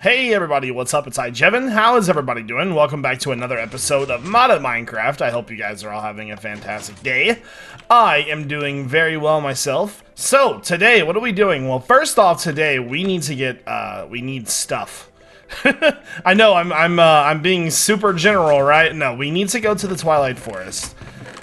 Hey everybody, what's up? It's iJevin. How is everybody doing? Welcome back to another episode of Modded Minecraft. I hope you guys are all having a fantastic day. I am doing very well myself. So, today, what are we doing? Well, first off, today, we need to get, we need stuff. I know, I'm being super general, right? No, we need to go to the Twilight Forest.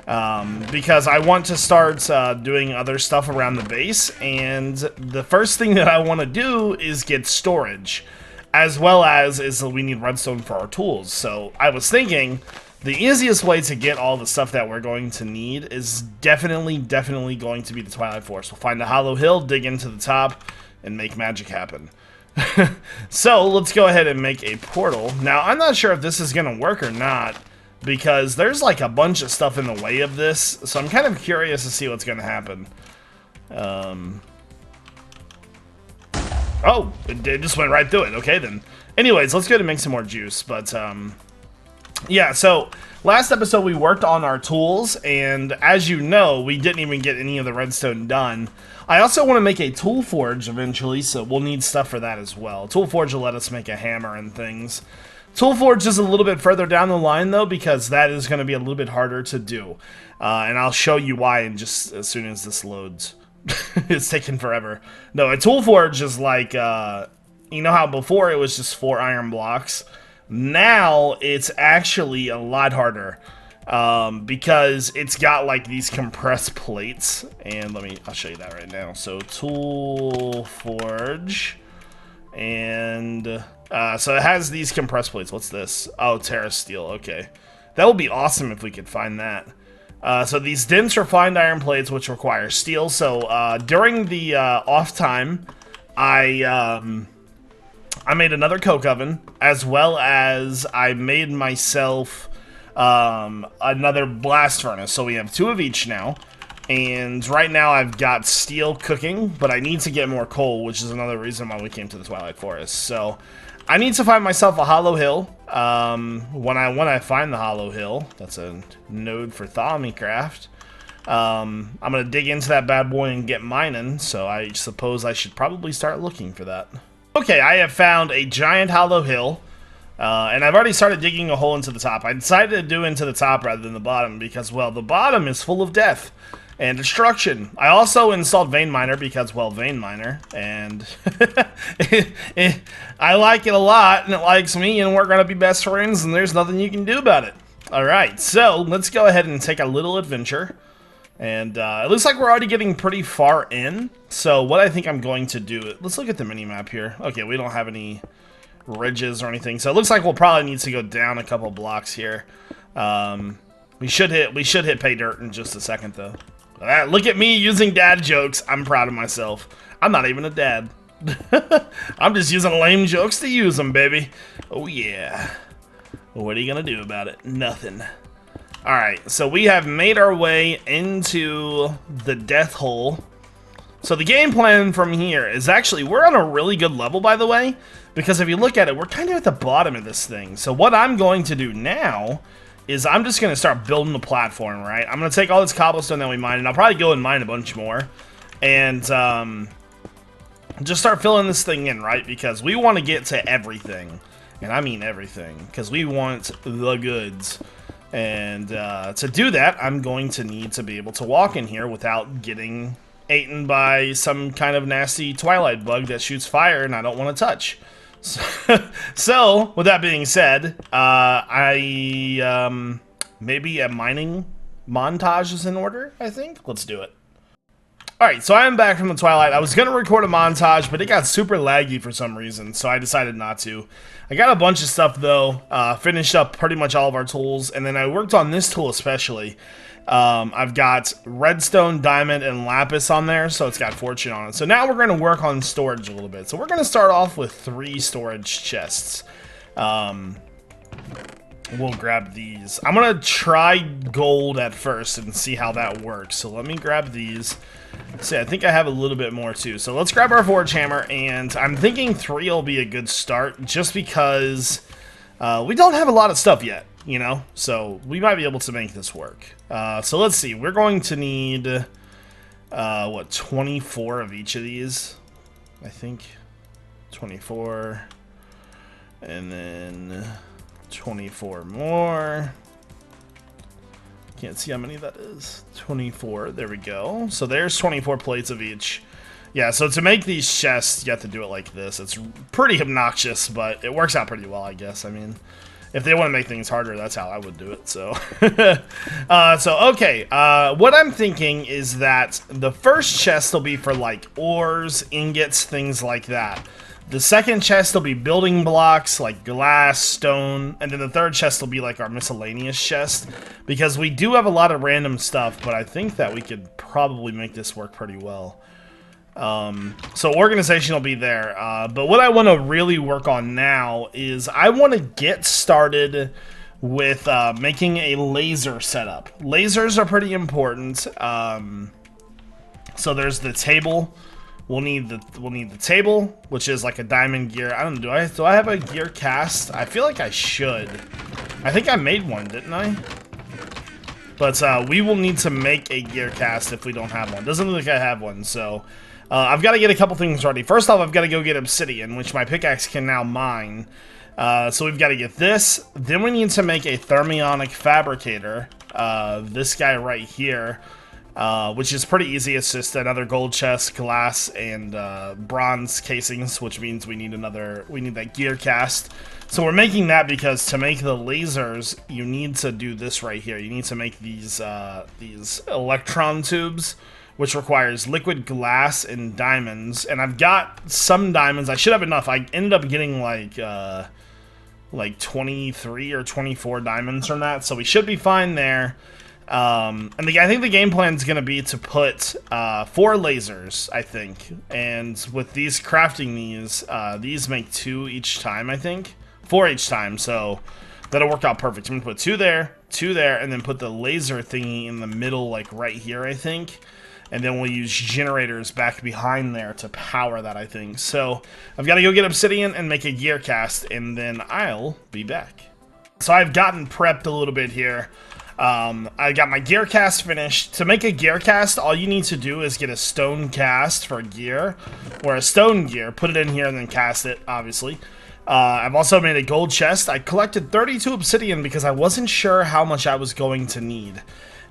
Because I want to start doing other stuff around the base, and the first thing that I want to do is get storage. As well as we need redstone for our tools. So I was thinking the easiest way to get all the stuff that we're going to need is definitely going to be the Twilight Forest. We'll find a hollow hill, dig into the top, and make magic happen. So let's go ahead and make a portal. Now I'm not sure if this is going to work or not, because there's like a bunch of stuff in the way of this. So I'm kind of curious to see what's going to happen. Oh, it just went right through it. Okay, then. Anyways, let's go to make some more juice. But, yeah, so last episode we worked on our tools, and as you know, we didn't even get any of the redstone done. I also want to make a tool forge eventually, so we'll need stuff for that as well. Tool forge will let us make a hammer and things. Tool forge is a little bit further down the line, though, because that is going to be a little bit harder to do. And I'll show you why in just as soon as this loads. It's taking forever. No, a tool forge is like, you know how before it was just 4 iron blocks? Now it's actually a lot harder, because it's got like these compressed plates. And I'll show you that right now. So tool forge, and so it has these compressed plates. What's this? Oh, Terra steel. Okay, that would be awesome if we could find that. So these dense refined iron plates, which require steel. So during the off time, I made another coke oven, as well as I made myself another blast furnace. So we have 2 of each now. And right now I've got steel cooking, but I need to get more coal, which is another reason why we came to the Twilight Forest. So I need to find myself a hollow hill. When I find the hollow hill, that's a node for Agricraft. I'm gonna dig into that bad boy and get mining. So I suppose I should probably start looking for that. Okay, I have found a giant hollow hill, and I've already started digging a hole into the top. I decided to do into the top rather than the bottom because, well, the bottom is full of death and destruction. I also installed Vein Miner because, well, Vein Miner, and I like it a lot, and it likes me, and we're gonna be best friends, and there's nothing you can do about it. Alright, so let's go ahead and take a little adventure. And it looks like we're already getting pretty far in, so what I think I'm going to do, let's look at the mini-map here. Okay, we don't have any ridges or anything, so it looks like we'll probably need to go down a couple blocks here. We should hit pay dirt in just a second, though. Look at me using dad jokes. I'm proud of myself. I'm not even a dad. I'm just using lame jokes to use them, baby. Oh, yeah. What are you going to do about it? Nothing. Alright, so we have made our way into the death hole. So the game plan from here is actually, we're on a really good level, by the way. Because if you look at it, we're kind of at the bottom of this thing. So what I'm going to do now is I'm just going to start building the platform, right? I'm going to take all this cobblestone that we mined, and I'll probably go and mine a bunch more. And just start filling this thing in, right? Because we want to get to everything. And I mean everything. Because we want the goods. And to do that, I'm going to need to be able to walk in here without getting eaten by some kind of nasty Twilight bug that shoots fire and I don't want to touch. So, with that being said, maybe a mining montage is in order, I think. Let's do it. Alright, so I am back from the Twilight. I was going to record a montage, but it got super laggy for some reason, so I decided not to. I got a bunch of stuff, though. Finished up pretty much all of our tools, and then I worked on this tool especially. I've got redstone, diamond, and lapis on there, so it's got fortune on it. So now we're going to work on storage a little bit. So we're going to start off with 3 storage chests. We'll grab these. I'm going to try gold at first and see how that works. So let me grab these. See, I think I have a little bit more too. So let's grab our forge hammer, and I'm thinking 3 will be a good start just because we don't have a lot of stuff yet, you know? So we might be able to make this work. So let's see. We're going to need, what, 24 of each of these? I think 24. And then 24 more. Can't see how many that is. 24. There we go. So there's 24 plates of each. Yeah, so to make these chests, you have to do it like this. It's pretty obnoxious, but it works out pretty well, I guess. I mean, if they want to make things harder, that's how I would do it. So, okay. What I'm thinking is that the first chest will be for like ores, ingots, things like that. The second chest will be building blocks like glass, stone, and then the third chest will be like our miscellaneous chest, because we do have a lot of random stuff, but I think that we could probably make this work pretty well. So organization will be there, but what I want to really work on now is I want to get started with making a laser setup. Lasers are pretty important. So there's the table. We'll need the table, which is like a diamond gear. I don't know, do I have a gear cast? I feel like I should. I think I made one, didn't I? But we will need to make a gear cast if we don't have one. Doesn't look like I have one, so I've got to get a couple things ready. First off, I've got to go get obsidian, which my pickaxe can now mine. So we've got to get this. Then we need to make a thermionic fabricator. This guy right here. Which is pretty easy. It's just another gold chest, glass, and bronze casings, which means we need that gear cast. So we're making that because to make the lasers, you need to do this right here. You need to make these electron tubes, which requires liquid glass and diamonds. And I've got some diamonds. I should have enough. I ended up getting like 23 or 24 diamonds from that, so we should be fine there. And I think the game plan is going to be to put 4 lasers, I think. And with these crafting these make 2 each time, I think. 4 each time, so that'll work out perfect. I'm going to put 2 there, and then put the laser thingy in the middle, like right here, I think. And then we'll use generators back behind there to power that, I think. So I've got to go get obsidian and make a gear cast, and then I'll be back. So I've gotten prepped a little bit here. I got my gear cast finished. To make a gear cast, all you need to do is get a stone cast for a gear, or a stone gear, put it in here and then cast it, obviously. I've also made a gold chest. I collected 32 obsidian because I wasn't sure how much I was going to need.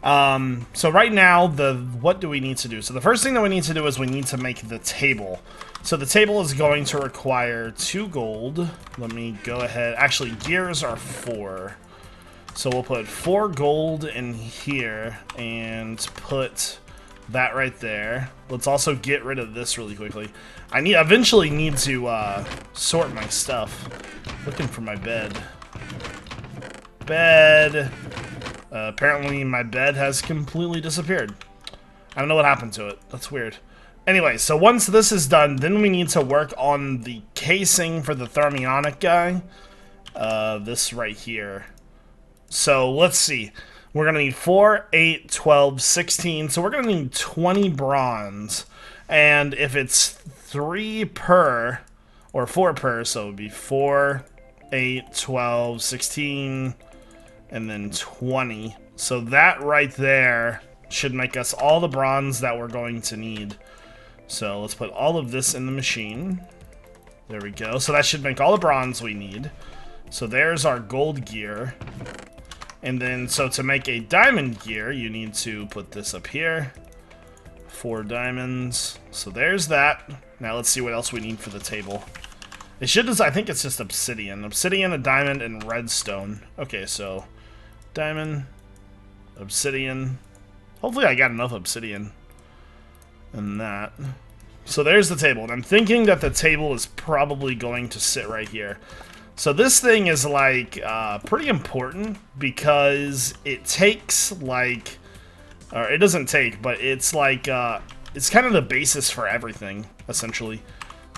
So right now, what do we need to do? So the first thing that we need to do is we need to make the table. So the table is going to require 2 gold. Let me go ahead. Actually, gears are 4. So we'll put 4 gold in here and put that right there. Let's also get rid of this really quickly. I eventually need to sort my stuff. Looking for my bed. Bed. Apparently my bed has completely disappeared. I don't know what happened to it. That's weird. Anyway, so once this is done, then we need to work on the casing for the thermionic guy. This right here. So let's see. We're going to need 4, 8, 12, 16. So we're going to need 20 bronze. And if it's 3 per, or 4 per, so it would be 4, 8, 12, 16, and then 20. So that right there should make us all the bronze that we're going to need. So let's put all of this in the machine. There we go. So that should make all the bronze we need. So there's our gold gear. And then, so to make a diamond gear, you need to put this up here. 4 diamonds. So there's that. Now let's see what else we need for the table. It should just, I think it's just obsidian. Obsidian, a diamond, and redstone. Okay, so diamond, obsidian. Hopefully I got enough obsidian. And that. So there's the table. And I'm thinking that the table is probably going to sit right here. So this thing is like pretty important because it takes like, or it doesn't take, but it's like it's kind of the basis for everything essentially.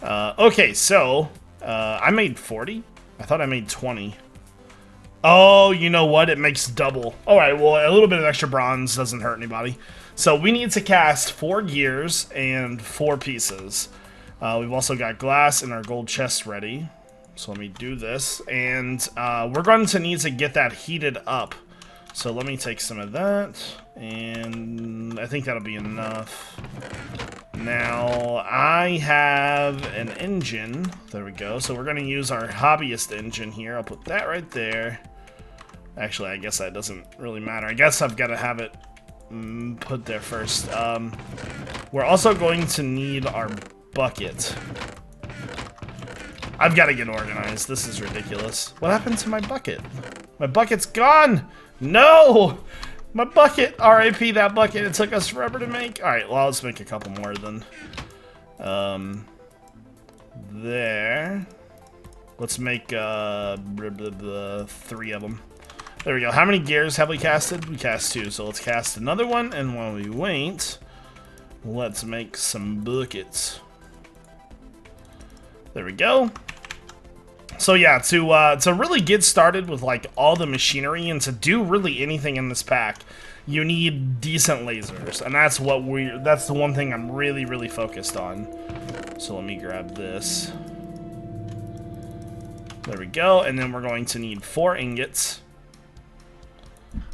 Okay, so I made 40. I thought I made 20. Oh, you know what? It makes double. All right, well, a little bit of extra bronze doesn't hurt anybody. So we need to cast 4 gears and 4 pieces. We've also got glass in our gold chest ready. So let me do this, and we're going to need to get that heated up. So let me take some of that, and I think that'll be enough. Now, I have an engine. There we go. So we're going to use our hobbyist engine here. I'll put that right there. Actually, I guess that doesn't really matter. I guess I've got to have it put there first. We're also going to need our bucket. I've got to get organized. This is ridiculous. What happened to my bucket? My bucket's gone! No! My bucket! R.I.P. that bucket. It took us forever to make. Alright, well, let's make a couple more then. There. Let's make 3 of them. There we go. How many gears have we casted? We cast 2, so let's cast another one. And while we wait, let's make some buckets. There we go. So yeah, to really get started with like all the machinery and to do really anything in this pack, you need decent lasers, and that's the one thing I'm really focused on. So let me grab this. There we go, and then we're going to need 4 ingots.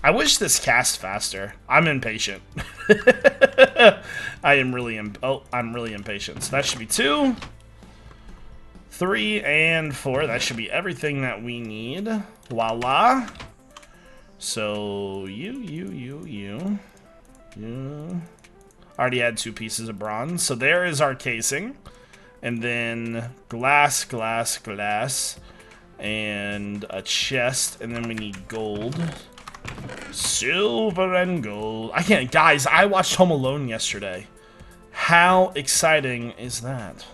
I wish this cast faster. I'm impatient. I'm really impatient. So that should be 2. 3 and 4. That should be everything that we need. Voila. So you. Already had 2 pieces of bronze. So there is our casing. And then glass. And a chest. And then we need gold. Silver and gold. I can't, guys, I watched Home Alone yesterday. How exciting is that?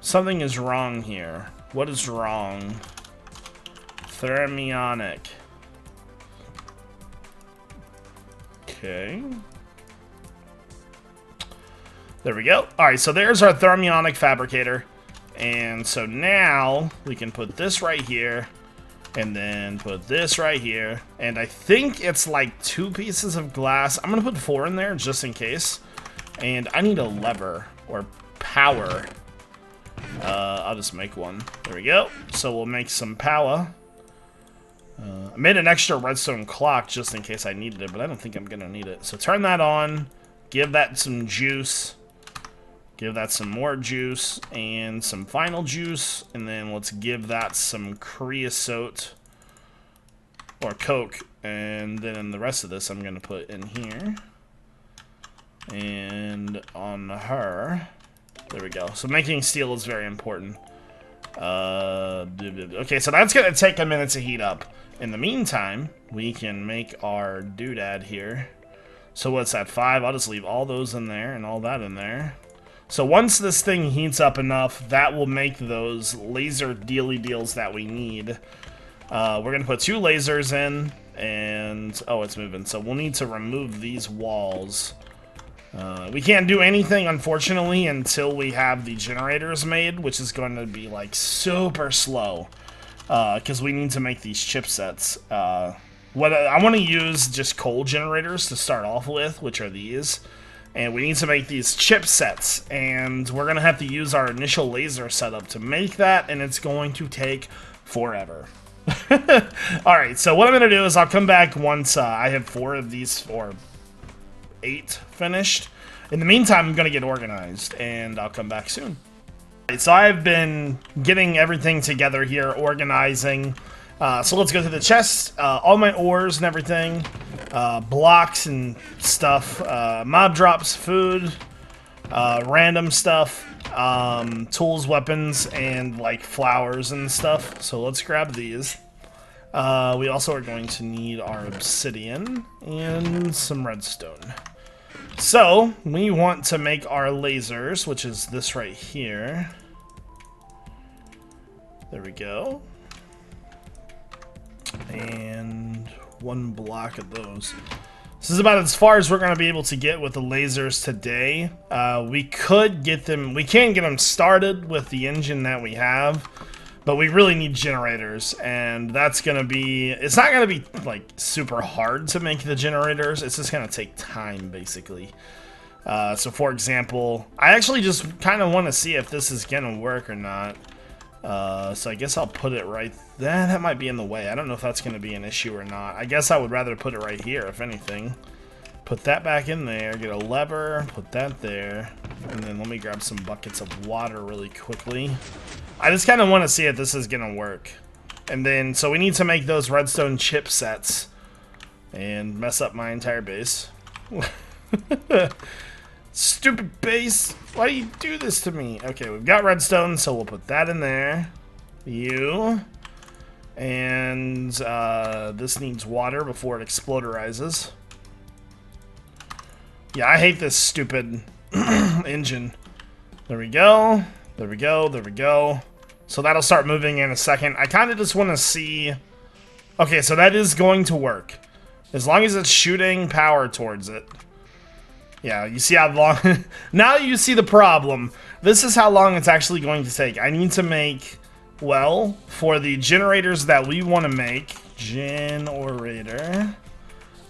Something is wrong here. What is wrong? Thermionic. Okay. There we go. Alright, so there's our thermionic fabricator. And so now we can put this right here. And then put this right here. And I think it's like 2 pieces of glass. I'm going to put 4 in there just in case. And I need a lever or power. I'll just make one. There we go. So we'll make some power. I made an extra redstone clock just in case I needed it, but I don't think I'm going to need it. So turn that on. Give that some juice. Give that some more juice and some final juice. And then let's give that some creosote or coke. And then the rest of this I'm going to put in here. And on her. There we go. So making steel is very important. Okay, so that's going to take a minute to heat up. In the meantime, we can make our doodad here. So what's that, 5? I'll just leave all those in there and all that in there. So once this thing heats up enough, that will make those laser dealy deals that we need. We're going to put 2 lasers in, and... oh, it's moving. So we'll need to remove these walls. We can't do anything, unfortunately, until we have the generators made, which is going to be, like, super slow. Because we need to make these chipsets. I want to use just coal generators to start off with, which are these. And we need to make these chipsets, and we're going to have to use our initial laser setup to make that, and it's going to take forever. Alright, so what I'm going to do is I'll come back once I have 4 of these, or 8 finished. In the meantime, I'm going to get organized, and I'll come back soon. Alright, so I've been getting everything together here, organizing. So let's go through the chest, all my ores and everything, blocks and stuff, mob drops, food, random stuff, tools, weapons, and like flowers and stuff. So let's grab these. We also are going to need our obsidian and some redstone. So we want to make our lasers, which is this right here. There we go. And 1 block of those. This is about as far as we're going to be able to get with the lasers today. We can get them started with the engine that we have, but we really need generators, and that's going to be, it's not going to be like super hard to make the generators. It's just going to take time, basically. So for example, I actually just kind of want to see if this is going to work or not. So I guess I'll put it right there. That might be in the way. I don't know if that's going to be an issue or not. I guess I would rather put it right here, if anything. Put that back in there, get a lever, put that there. And then let me grab some buckets of water really quickly. I just kind of want to see if this is going to work. And then, so we need to make those redstone chipsets. And mess up my entire base. Stupid base. Why do you do this to me? Okay, we've got redstone, so we'll put that in there. You. And this needs water before it exploderizes. Yeah, I hate this stupid engine. There we go. There we go. There we go. So that'll start moving in a second. I kind of just want to see... Okay, so that is going to work. As long as it's shooting power towards it. Yeah, you see how long... Now you see the problem. This is how long it's actually going to take. I need to make... Well, for the generators that we want to make... Generator...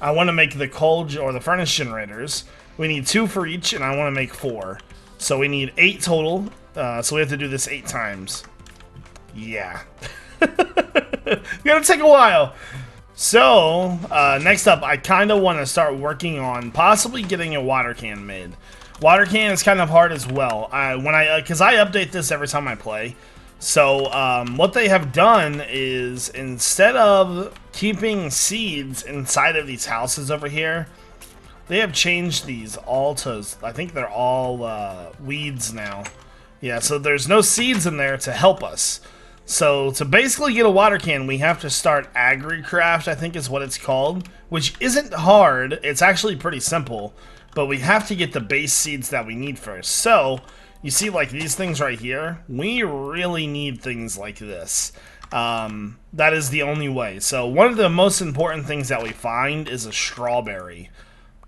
I want to make the coal or the furnace generators. We need 2 for each, and I want to make 4. So we need 8 total. So we have to do this 8 times. Yeah. It's gonna take a while. So, next up, I kind of want to start working on possibly getting a water can made. Water can is kind of hard as well. Because I update this every time I play. So, what they have done is, instead of keeping seeds inside of these houses over here, they have changed these all to, I think they're all weeds now. Yeah, so there's no seeds in there to help us. So, to basically get a water can, we have to start Agricraft, I think is what it's called, which isn't hard. It's actually pretty simple, but we have to get the base seeds that we need first. So, you see, like, these things right here? We really need things like this. That is the only way. So, one of the most important things that we find is a strawberry.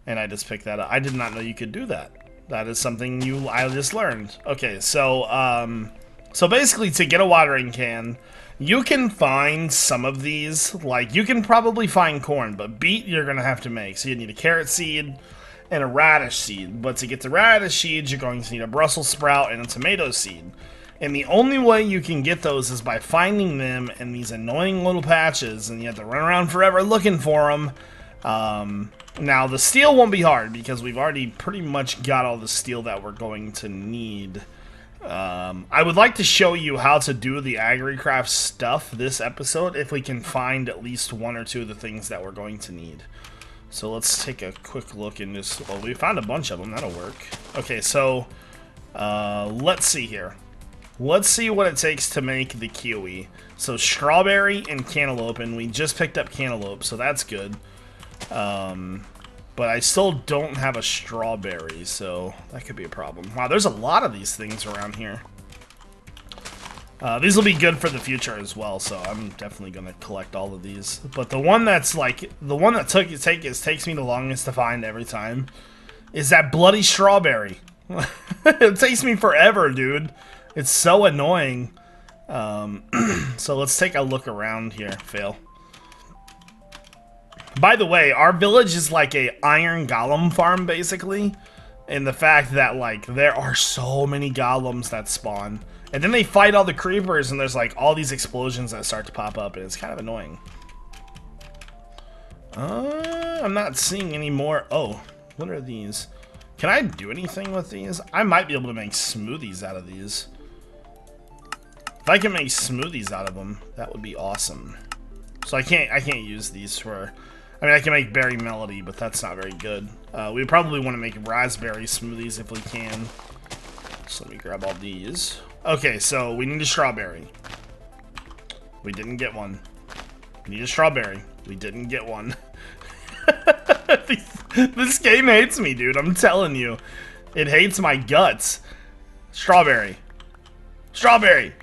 And I just picked that up. I did not know you could do that. That is something I just learned. Okay, so, so basically, to get a watering can, you can find some of these. Like, you can probably find corn, but beet you're going to have to make. So, you need a carrot seed and a radish seed. But to get the radish seeds, you're going to need a Brussels sprout and a tomato seed. And the only way you can get those is by finding them in these annoying little patches, and you have to run around forever looking for them. Now, the steel won't be hard, because we've already pretty much got all the steel that we're going to need. I would like to show you how to do the Agricraft stuff this episode, if we can find at least 1 or 2 of the things that we're going to need. So let's take a quick look in this. Well, we found a bunch of them. That'll work. Okay, so let's see here. Let's see what it takes to make the kiwi. So strawberry and cantaloupe, and we just picked up cantaloupe, so that's good. But I still don't have a strawberry, so that could be a problem. Wow, there's a lot of these things around here. These will be good for the future as well, so I'm definitely going to collect all of these. But the one that's like, the one that takes me the longest to find every time is that bloody strawberry. It takes me forever, dude. It's so annoying. So let's take a look around here. Fail. By the way, our village is like a iron golem farm, basically. In the fact that, like, there are so many golems that spawn. And then they fight all the creepers, and there's, like, all these explosions that start to pop up, and it's kind of annoying. I'm not seeing any more. Oh, what are these? Can I do anything with these? I might be able to make smoothies out of these. If I can make smoothies out of them, that would be awesome. So I can't use these for... I mean, I can make berry melody, but that's not very good. We probably want to make raspberry smoothies if we can. So let me grab all these. Okay, so we need a strawberry. We didn't get one. We need a strawberry. We didn't get one. This game hates me, dude. I'm telling you. It hates my guts. Strawberry. Strawberry.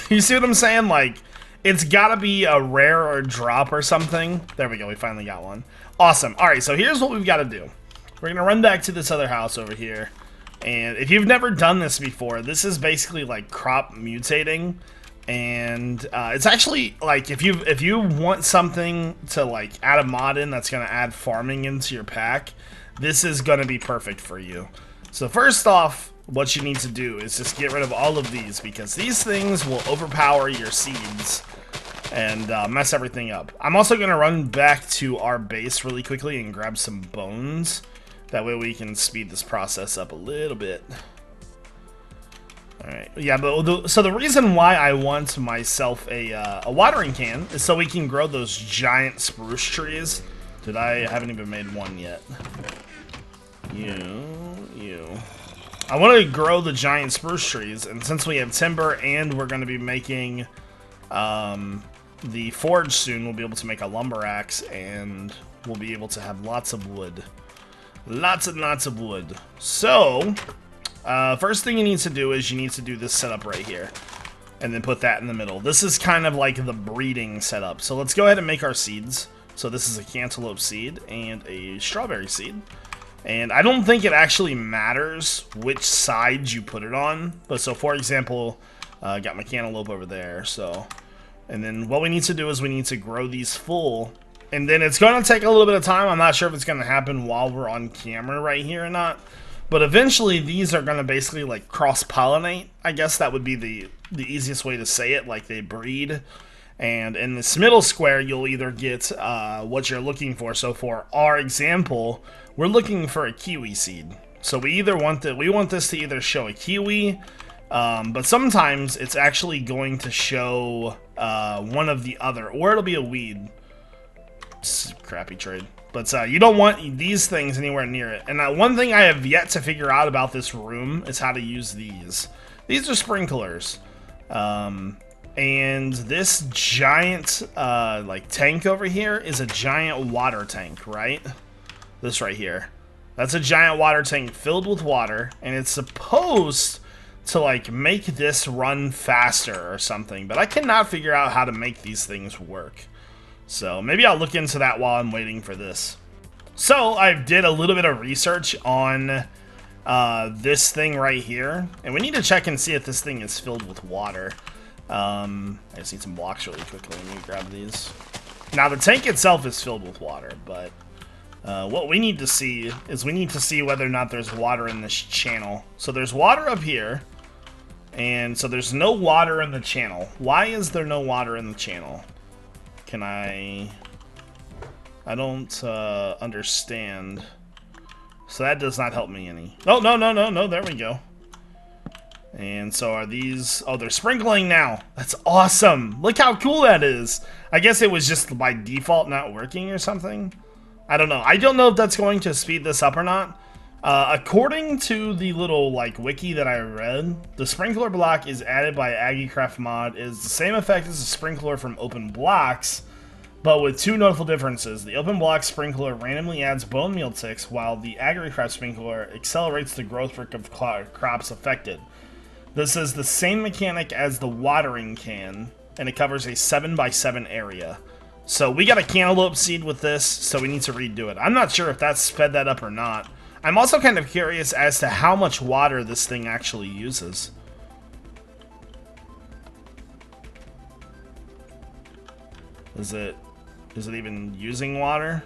You see what I'm saying? Like... It's gotta be a rare or drop or something. There we go, we finally got one. Awesome. Alright, so here's what we've got to do. We're gonna run back to this other house over here. And if you've never done this before, this is basically like crop mutating. And it's actually like if you want something to like add a mod in that's gonna add farming into your pack, this is gonna be perfect for you. So first off, what you need to do is just get rid of all of these, because these things will overpower your seeds and mess everything up. I'm also going to run back to our base really quickly and grab some bones. That way we can speed this process up a little bit. Alright, yeah, but so the reason why I want myself a watering can is so we can grow those giant spruce trees. I haven't even made one yet. You. I want to grow the giant spruce trees, and since we have timber and we're going to be making the forge soon, we'll be able to make a lumber axe, and we'll be able to have lots of wood. Lots and lots of wood. So, first thing you need to do is you need to do this setup right here. And then put that in the middle. This is kind of like the breeding setup. So let's go ahead and make our seeds. So this is a cantaloupe seed and a strawberry seed. And I don't think it actually matters which side you put it on. But so for example, I got my cantaloupe over there. So, and then what we need to do is we need to grow these full. And then it's going to take a little bit of time. I'm not sure if it's going to happen while we're on camera right here or not. But eventually these are going to basically like cross-pollinate. I guess that would be the easiest way to say it, like they breed. And in this middle square, you'll either get what you're looking for. So for our example, we're looking for a kiwi seed. So we either want this to either show a kiwi, but sometimes it's actually going to show one of the other, or it'll be a weed. It's a crappy trade. But you don't want these things anywhere near it. And one thing I have yet to figure out about this room is how to use these. These are sprinklers. And this giant like tank over here is a giant water tank, right? This right here. That's a giant water tank filled with water, and it's supposed to like make this run faster or something, but I cannot figure out how to make these things work. So maybe I'll look into that while I'm waiting for this. So I did a little bit of research on this thing right here, and we need to check and see if this thing is filled with water. I just need some blocks really quickly. Let me grab these. Now the tank itself is filled with water, but what we need to see is we need to see whether or not there's water in this channel. So there's water up here, and so there's no water in the channel. Why is there no water in the channel? Can I don't understand. So that does not help me any. Oh, no, there we go. And so are these... Oh, they're sprinkling now. That's awesome. Look how cool that is. I guess it was just by default not working or something. I don't know. I don't know if that's going to speed this up or not. According to the little like wiki that I read, the sprinkler block is added by Agricraft mod is the same effect as a sprinkler from Open Blocks, but with two notable differences. The Open Block sprinkler randomly adds bone meal ticks, while the Agricraft sprinkler accelerates the growth rate of crops affected. This is the same mechanic as the watering can, and it covers a 7x7 area. So we got a cantaloupe seed with this, so we need to redo it. I'm not sure if that's sped that up or not. I'm also kind of curious as to how much water this thing actually uses. Is it even using water?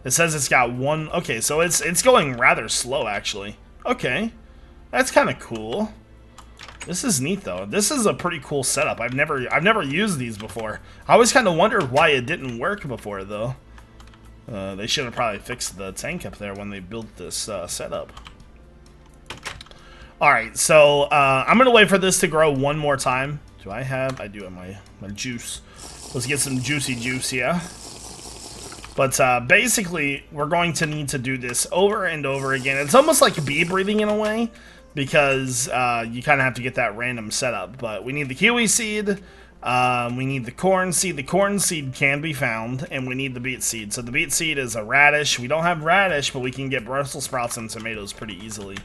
It says it's got one... Okay, so it's going rather slow, actually. Okay, that's kind of cool. This is neat, though. This is a pretty cool setup. I've never used these before. I always kind of wondered why it didn't work before, though. They should have probably fixed the tank up there when they built this setup. Alright, so I'm going to wait for this to grow one more time. I do have my juice. Let's get some juicy juice here. But basically, we're going to need to do this over and over again. It's almost like bee breathing in a way, because you kind of have to get that random setup. But we need the kiwi seed, we need the corn seed. The corn seed can be found, and we need the beet seed. So the beet seed is a radish. We don't have radish, but we can get Brussels sprouts and tomatoes pretty easily.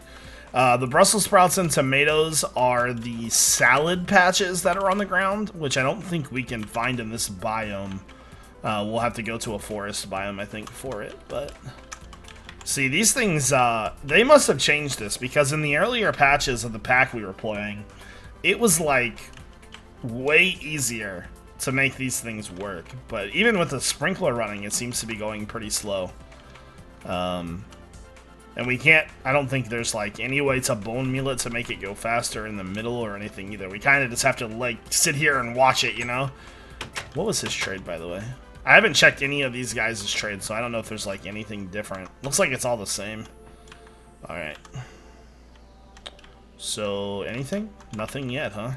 The Brussels sprouts and tomatoes are the salad patches that are on the ground, which I don't think we can find in this biome. We'll have to go to a forest biome, I think, for it, but... See, these things, they must have changed this, because in the earlier patches of the pack we were playing, it was, like, way easier to make these things work. But even with the sprinkler running, it seems to be going pretty slow. And we can't, I don't think there's, like, any way to bone meal it to make it go faster in the middle or anything either. We kind of just have to, like, sit here and watch it, you know? What was his trade, by the way? I haven't checked any of these guys' trades, so I don't know if there's, like, anything different. Looks like it's all the same. Alright. So, anything? Nothing yet, huh?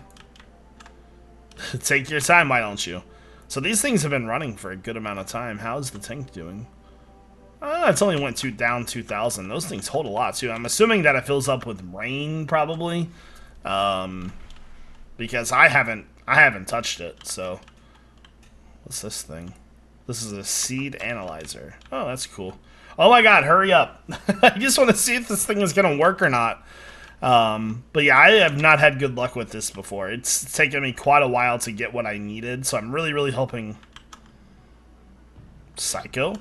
Take your time, why don't you? So these things have been running for a good amount of time. How's the tank doing? It's only went down 2,000. Those things hold a lot, too. I'm assuming that it fills up with rain, probably. Because I haven't touched it, so... What's this thing? This is a seed analyzer. Oh, that's cool. Oh my god, hurry up. I just want to see if this thing is going to work or not. But yeah, I have not had good luck with this before. It's taken me quite a while to get what I needed, so I'm really, really hoping... Psycho?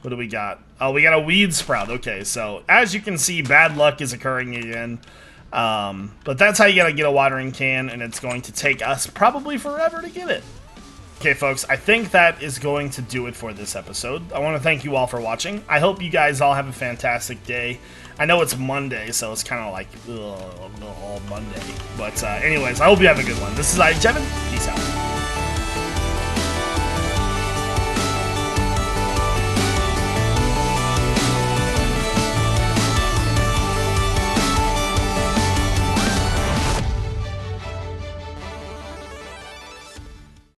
What do we got? Oh, we got a weed sprout. Okay, so as you can see, bad luck is occurring again. But that's how you gotta get a watering can, and it's going to take us probably forever to get it. Okay, folks, I think that is going to do it for this episode. I want to thank you all for watching. I hope you guys all have a fantastic day. I know it's Monday, so it's kind of like, ugh, Monday. But anyways, I hope you have a good one. This is iJevin.